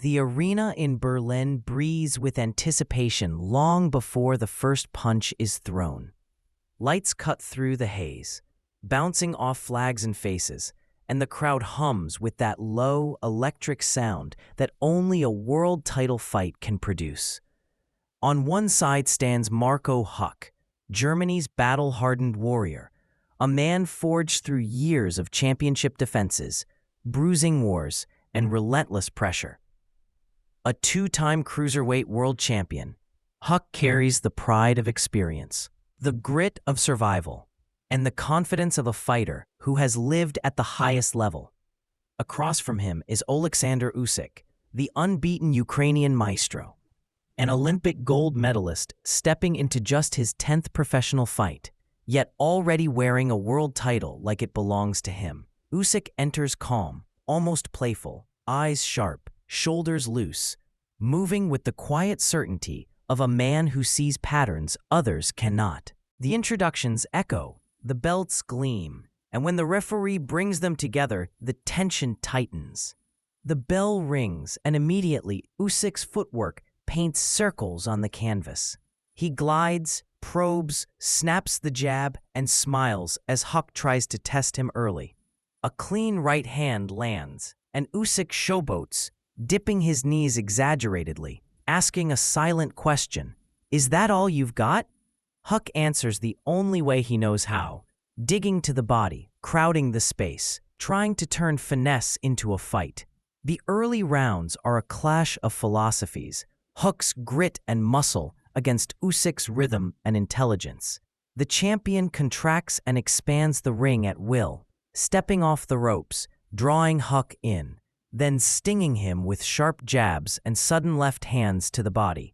The arena in Berlin breathes with anticipation long before the first punch is thrown. Lights cut through the haze, bouncing off flags and faces, and the crowd hums with that low, electric sound that only a world title fight can produce. On one side stands Marco Huck, Germany's battle-hardened warrior, a man forged through years of championship defenses, bruising wars, and relentless pressure. A two-time cruiserweight world champion, Huck carries the pride of experience, the grit of survival, and the confidence of a fighter who has lived at the highest level. Across from him is Oleksandr Usyk, the unbeaten Ukrainian maestro, an Olympic gold medalist stepping into just his 10th professional fight, yet already wearing a world title like it belongs to him. Usyk enters calm, almost playful, eyes sharp, shoulders loose, moving with the quiet certainty of a man who sees patterns others cannot. The introductions echo, the belts gleam, and when the referee brings them together, the tension tightens. The bell rings, and immediately Usyk's footwork paints circles on the canvas. He glides, probes, snaps the jab, and smiles as Huck tries to test him early. A clean right hand lands, and Usyk showboats, dipping his knees exaggeratedly, asking a silent question. "Is that all you've got?" Huck answers the only way he knows how, digging to the body, crowding the space, trying to turn finesse into a fight. The early rounds are a clash of philosophies, Huck's grit and muscle against Usyk's rhythm and intelligence. The champion contracts and expands the ring at will, stepping off the ropes, drawing Huck in, then stinging him with sharp jabs and sudden left hands to the body.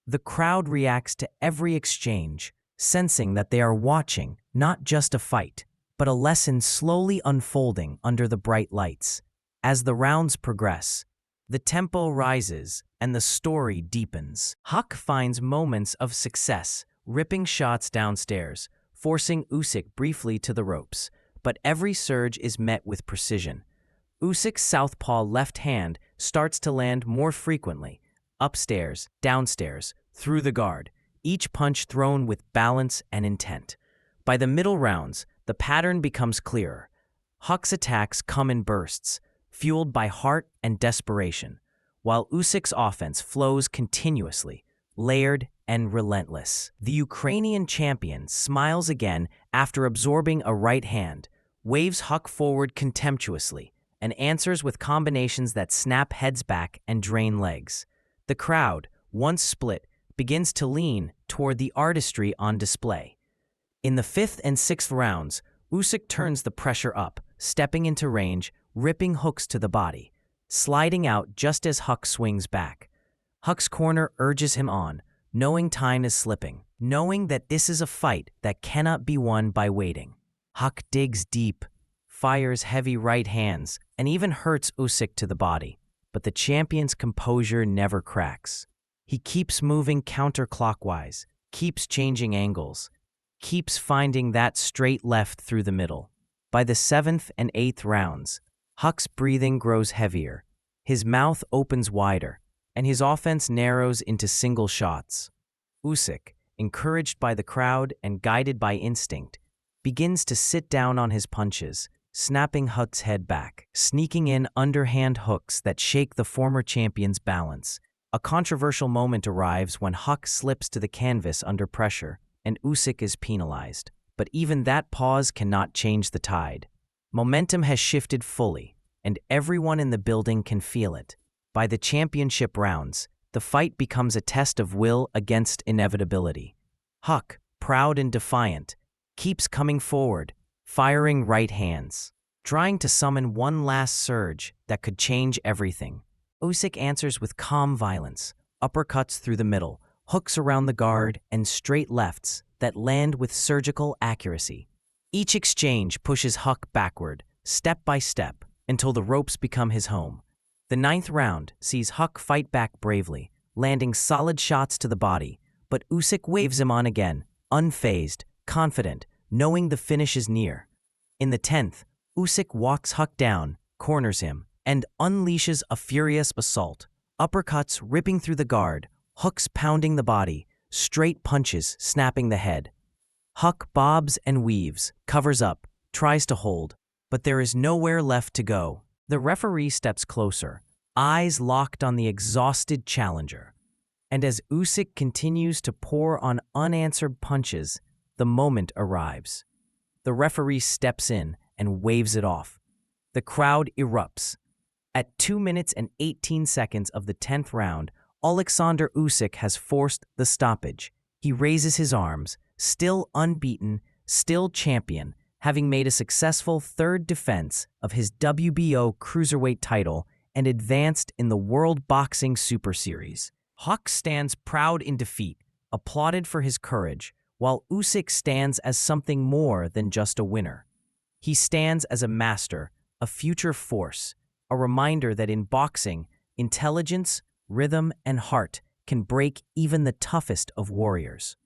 The crowd reacts to every exchange, sensing that they are watching not just a fight, but a lesson slowly unfolding under the bright lights. As the rounds progress, the tempo rises and the story deepens. Huck finds moments of success, ripping shots downstairs, forcing Usyk briefly to the ropes, but every surge is met with precision. Usyk's southpaw left hand starts to land more frequently, upstairs, downstairs, through the guard, each punch thrown with balance and intent. By the middle rounds, the pattern becomes clearer. Huck's attacks come in bursts, fueled by heart and desperation, while Usyk's offense flows continuously, layered and relentless. The Ukrainian champion smiles again after absorbing a right hand, waves Huck forward contemptuously, and answers with combinations that snap heads back and drain legs. The crowd, once split, begins to lean toward the artistry on display. In the 5th and 6th rounds, Usyk turns the pressure up, stepping into range, ripping hooks to the body, sliding out just as Huck swings back. Huck's corner urges him on, knowing time is slipping, knowing that this is a fight that cannot be won by waiting. Huck digs deep, fires heavy right hands, and even hurts Usyk to the body, but the champion's composure never cracks. He keeps moving counterclockwise, keeps changing angles, keeps finding that straight left through the middle. By the 7th and 8th rounds, Huck's breathing grows heavier, his mouth opens wider, and his offense narrows into single shots. Usyk, encouraged by the crowd and guided by instinct, begins to sit down on his punches, snapping Huck's head back, sneaking in underhand hooks that shake the former champion's balance. A controversial moment arrives when Huck slips to the canvas under pressure, and Usyk is penalized. But even that pause cannot change the tide. Momentum has shifted fully, and everyone in the building can feel it. By the championship rounds, the fight becomes a test of will against inevitability. Huck, proud and defiant, keeps coming forward, firing right hands, trying to summon one last surge that could change everything. Usyk answers with calm violence, uppercuts through the middle, hooks around the guard, and straight lefts that land with surgical accuracy. Each exchange pushes Huck backward, step by step, until the ropes become his home. The 9th round sees Huck fight back bravely, landing solid shots to the body, but Usyk waves him on again, unfazed, confident, knowing the finish is near. In the 10th, Usyk walks Huck down, corners him, and unleashes a furious assault, Uppercuts ripping through the guard, hooks pounding the body, straight punches snapping the head. Huck bobs and weaves, covers up, tries to hold, but there is nowhere left to go. The referee steps closer, eyes locked on the exhausted challenger. And as Usyk continues to pour on unanswered punches, the moment arrives. The referee steps in and waves it off. The crowd erupts. At 2 minutes and 18 seconds of the 10th round, Oleksandr Usyk has forced the stoppage. He raises his arms, still unbeaten, still champion, having made a successful third defense of his WBO cruiserweight title and advanced in the World Boxing Super Series. Huck stands proud in defeat, applauded for his courage, while Usyk stands as something more than just a winner. He stands as a master, a future force, a reminder that in boxing, intelligence, rhythm, and heart can break even the toughest of warriors.